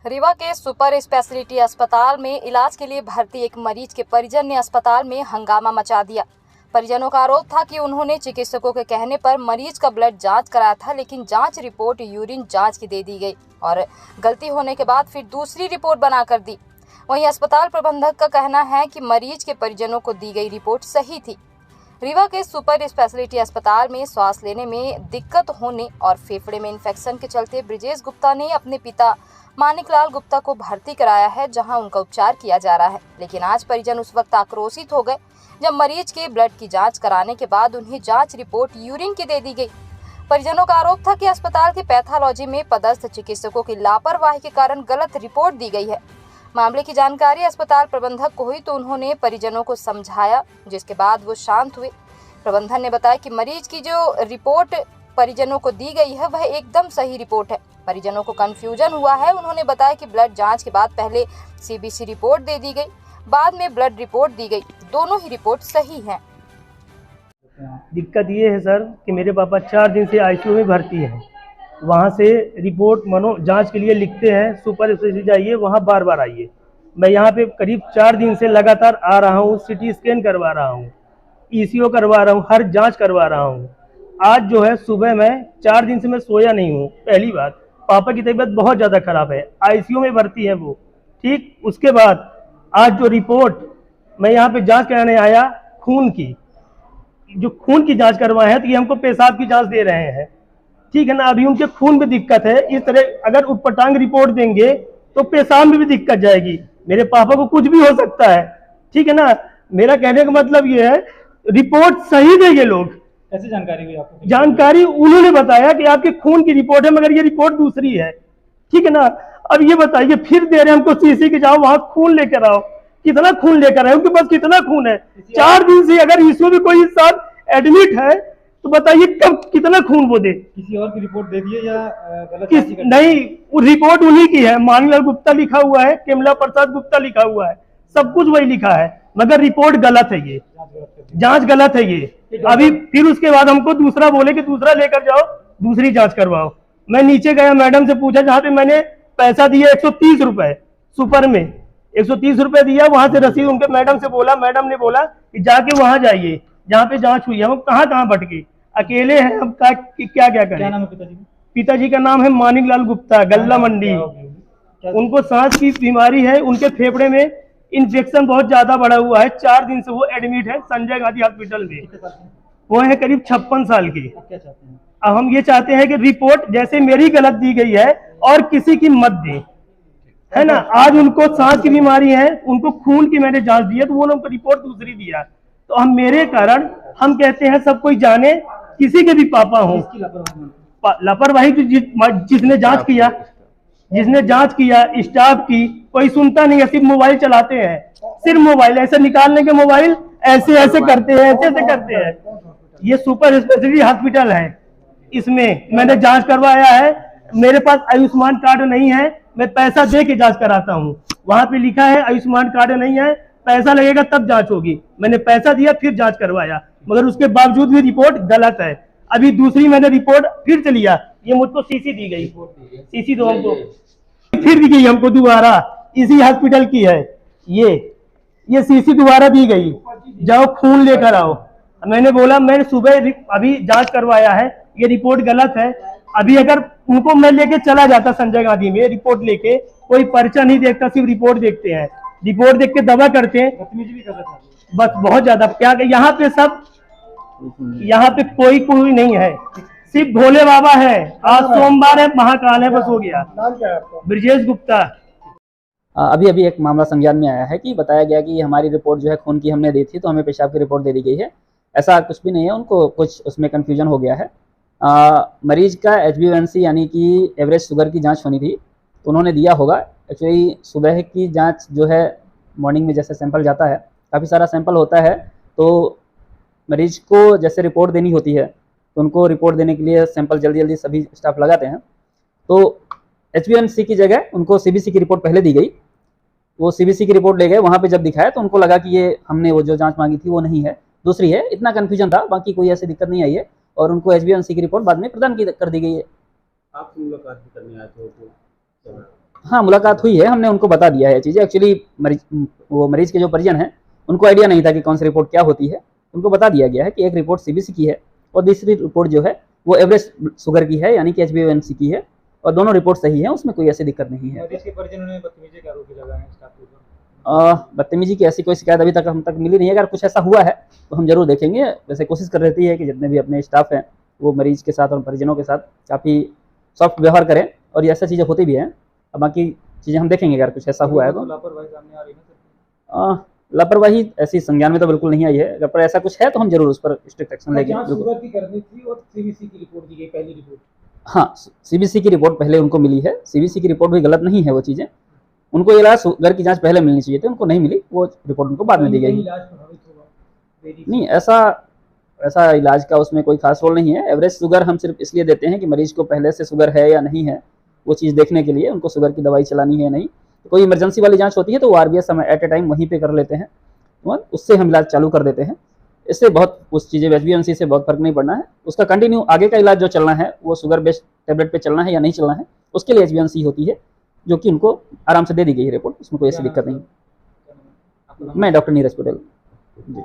रीवा के super speciality अस्पताल में इलाज के लिए भर्ती एक मरीज के परिजन ने अस्पताल में हंगामा मचा दिया। परिजनों का आरोप था कि उन्होंने चिकित्सकों के कहने पर मरीज का ब्लड जांच कराया था, लेकिन जांच रिपोर्ट यूरिन जांच की दे दी गई और गलती होने के बाद फिर दूसरी रिपोर्ट बनाकर दी। वहीं अस्पताल प्रबंधक का कहना है कि मरीज के परिजनों को दी गई रिपोर्ट सही थी। रीवा के सुपर स्पेशलिटी अस्पताल में सांस लेने में दिक्कत होने और फेफड़े में इन्फेक्शन के चलते ब्रिजेश गुप्ता ने अपने पिता मानिकलाल गुप्ता को भर्ती कराया है, जहां उनका उपचार किया जा रहा है। लेकिन आज परिजन उस वक्त आक्रोशित हो गए जब मरीज के ब्लड की जांच कराने के बाद उन्हें जांच रिपोर्ट यूरिन की दे दी गई। परिजनों का आरोप था कि अस्पताल के पैथोलॉजी में पदस्थ चिकित्सकों की लापरवाही के कारण गलत रिपोर्ट दी गई है। मामले की जानकारी अस्पताल प्रबंधक को हुई तो उन्होंने परिजनों को समझाया, जिसके बाद वो शांत हुए। प्रबंधन ने बताया कि मरीज की जो रिपोर्ट परिजनों को दी गई है वह एकदम सही रिपोर्ट है। परिजनों को कंफ्यूजन हुआ है। उन्होंने बताया कि ब्लड जांच के बाद पहले सीबीसी रिपोर्ट दे दी गई, बाद में ब्लड रिपोर्ट दी गई, दोनों ही रिपोर्ट सही हैं। दिक्कत ये है सर कि मेरे पापा 4 दिन से आईसीयू में भर्ती हैं। वहाँ से रिपोर्ट मनो जांच के लिए लिखते हैं, सुपर स्पेशलिटी जाइए, वहाँ बार बार आइए। मैं यहाँ पे करीब 4 दिन से लगातार आ रहा हूँ, सिटी स्कैन करवा रहा हूँ, ईसीओ करवा रहा हूँ, हर जांच करवा रहा हूँ। आज जो है सुबह मैं 4 दिन से मैं सोया नहीं हूँ। पहली बात, पापा की तबीयत बहुत ज़्यादा खराब है, आईसीयू में भर्ती है वो। ठीक, उसके बाद आज जो रिपोर्ट मैं यहाँ पे जांच कराने आया, खून की जांच करवाए हैं, तो ये हमको पेशाब की जांच दे रहे हैं। ठीक है ना, अभी उनके खून में दिक्कत है। इस तरह अगर उटपटांग रिपोर्ट देंगे तो पेशाब में भी दिक्कत जाएगी। मेरे पापा को कुछ भी हो सकता है। ठीक है ना, मेरा कहने का मतलब ये है, रिपोर्ट सही देंगे लोग। कैसे जानकारी हुई आपको? जानकारी उन्होंने बताया कि आपके खून की रिपोर्ट है, मगर ये रिपोर्ट दूसरी है। ठीक है ना, अब ये बताइए, फिर दे रहे हमको सीसी के जाओ वहां खून लेकर आओ। कितना खून लेकर आए? उनके पास कितना खून है? 4 दिन से अगर इसमें भी कोई इंसान एडमिट है तो बताइए कब कितना खून वो दे। किसी और की रिपोर्ट दे दी है या गलत? नहीं, वो रिपोर्ट उन्हीं की है। मानिकलाल गुप्ता लिखा हुआ है, केमला प्रसाद गुप्ता लिखा हुआ है, सब कुछ वही लिखा है, मगर रिपोर्ट गलत है। ये जांच गलत है। ये अभी फिर उसके बाद हमको दूसरा बोले कि दूसरा लेकर जाओ, दूसरी जांच करवाओ। मैं नीचे गया, मैडम से पूछा, जहाँ पे मैंने पैसा दिया 130 रुपए, सुपर में 130 रुपए दिया, वहां से रसीद उनके मैडम से बोला, मैडम ने बोला कि जाके वहां जाइए जहाँ पे जांच हुई है। हम कहाँ भटके, अकेले हैं, हम क्या करें। क्या नाम है पिताजी? पिताजी का नाम है मानिकलाल गुप्ता, गल्ला मंडी। उनको सांस की बीमारी है, उनके फेफड़े में इन्फेक्शन बहुत ज्यादा बढ़ा हुआ है। 4 दिन से वो एडमिट है संजय गांधी हॉस्पिटल में। वो है करीब 56 साल की। अब हम ये चाहते हैं कि रिपोर्ट जैसे मेरी गलत दी गई है और किसी की मत दे, है ना। आज उनको सांस की बीमारी है, उनको खून की मैंने जांच दी है, तो वो उनको रिपोर्ट दूसरी दिया। तो हम मेरे कारण हम कहते हैं सब कोई जाने, किसी के भी पापा हो लापरवाही, जिसने जांच किया स्टाफ की, कोई सुनता नहीं है, सिर्फ मोबाइल चलाते हैं, सिर्फ मोबाइल ऐसे निकालने के मोबाइल ऐसे करते हैं, ऐसे करते हैं। ये सुपर स्पेशलिटी हॉस्पिटल है, इसमें मैंने जांच करवाया है। मेरे पास आयुष्मान कार्ड नहीं है, मैं पैसा दे के जांच कराता हूँ। वहां पे लिखा है आयुष्मान कार्ड नहीं है, पैसा लगेगा तब जांच होगी। मैंने पैसा दिया फिर जांच करवाया, मगर उसके बावजूद भी रिपोर्ट गलत है। अभी दूसरी मैंने रिपोर्ट फिर से लिया, ये मुझको सीसी दी गई, सीसी दो हमको, फिर दी गई हमको दोबारा, इसी हॉस्पिटल की है। ये सीसी दोबारा दी गई, जाओ खून लेकर आओ। मैंने बोला, मैंने सुबह अभी जांच करवाया है, ये रिपोर्ट गलत है। अभी अगर उनको मैं लेके चला जाता संजय गांधी में, रिपोर्ट लेके, कोई पर्चा नहीं देखता, सिर्फ रिपोर्ट देखते हैं, रिपोर्ट देख के दवा करते हैं, बस बहुत ज्यादा। क्या यहाँ पे सब, यहाँ पे कोई नहीं है, सिर्फ भोले बाबा है। आज सोमवार है, महाकाल है, बस हो गया। नाम क्या है आपका? ब्रिजेश गुप्ता। अभी एक मामला संज्ञान में आया है कि बताया गया कि हमारी रिपोर्ट जो है खून की हमने दी थी, तो हमें पेशाब की रिपोर्ट दे दी गई है। ऐसा कुछ भी नहीं है, उनको कुछ उसमें कन्फ्यूजन हो गया है। मरीज का HbA1c यानी कि एवरेज शुगर की जांच होनी थी, तो उन्होंने दिया होगा। एक्चुअली सुबह की जांच जो है, मॉर्निंग में जैसे सैंपल जाता है, काफ़ी सारा सैंपल होता है, तो मरीज को जैसे रिपोर्ट देनी होती है, तो उनको रिपोर्ट देने के लिए सैंपल जल्दी सभी स्टाफ लगाते हैं। तो HbA1c की जगह उनको CBC की रिपोर्ट पहले दी गई। वो CBC की रिपोर्ट ले गए, वहाँ पे जब दिखाया तो उनको लगा कि ये हमने वो जो जांच मांगी थी वो नहीं है, दूसरी है। इतना कन्फ्यूजन था, बाकी कोई ऐसी दिक्कत नहीं आई है, और उनको HbA1c की रिपोर्ट बाद में प्रदान कर दी गई है। आप मुलाकात करने आए थे? हाँ, मुलाकात हुई है, हमने उनको बता दिया है चीज़ें। एक्चुअली मरीज के जो परिजन हैं, उनको आइडिया नहीं था कि कौन सी रिपोर्ट क्या होती है। उनको बता दिया गया है कि एक रिपोर्ट सीबीसी की है और दूसरी रिपोर्ट जो है वो एवरेज शुगर की है, यानी कि HbA1c की है, और दोनों रिपोर्ट सही है, उसमें कोई ऐसी दिक्कत नहीं है। मरीज के परिजनों ने बदतमीजी का आरोप लगाया है स्टाफ के ऊपर। बदतमीजी की ऐसी कोई शिकायत अभी तक हम तक मिली नहीं है। अगर कुछ ऐसा हुआ है तो हम जरूर देखेंगे। वैसे कोशिश कर रहती है कि जितने भी अपने स्टाफ हैं वो मरीज के साथ और परिजनों के साथ काफ़ी सॉफ्ट व्यवहार करें, और ये ऐसा चीज़ें होती भी हैं। अब बाकी चीज़ें हम देखेंगे अगर कुछ ऐसा हुआ है तो। लापरवाही सामने आ रही है ना सर। लापरवाही ऐसी संज्ञान में तो बिल्कुल नहीं आई है। अगर पर ऐसा कुछ है तो हम जरूर उस पर स्ट्रिक्ट एक्शन लेंगे। जांच शुगर की करनी थी और सीबीसी की रिपोर्ट दी गई, पहली रिपोर्ट। हाँ, सीबीसी की रिपोर्ट पहले उनको मिली है। सीबीसी की रिपोर्ट भी गलत नहीं है वो चीज़ें। उनको ये लगा शुगर की जांच पहले मिलनी चाहिए थी, उनको नहीं मिली, वो रिपोर्ट उनको बाद में दी गई। इलाज प्रभावित होगा देरी से। नहीं, ऐसा इलाज का उसमें कोई खास रोल नहीं है। एवरेज शुगर हम सिर्फ इसलिए देते हैं कि मरीज को पहले से शुगर है या नहीं है, वो चीज़ देखने के लिए उनको शुगर की दवाई चलानी है या नहीं। कोई इमरजेंसी वाली जांच होती है तो वो RBS हम एट ए टाइम वहीं पे कर लेते हैं, और उससे हम इलाज चालू कर देते हैं। इससे बहुत उस चीज़ें HbA1c से बहुत फर्क नहीं पड़ना है। उसका कंटिन्यू आगे का इलाज जो चलना है वो शुगर बेस्ड टेबलेट पे चलना है या नहीं चलना है, उसके लिए HbA1c होती है, जो कि उनको आराम से दे दी गई है रिपोर्ट। उसमें कोई ऐसी दिक्कत नहीं। मैं डॉक्टर नीरज पटेल जी।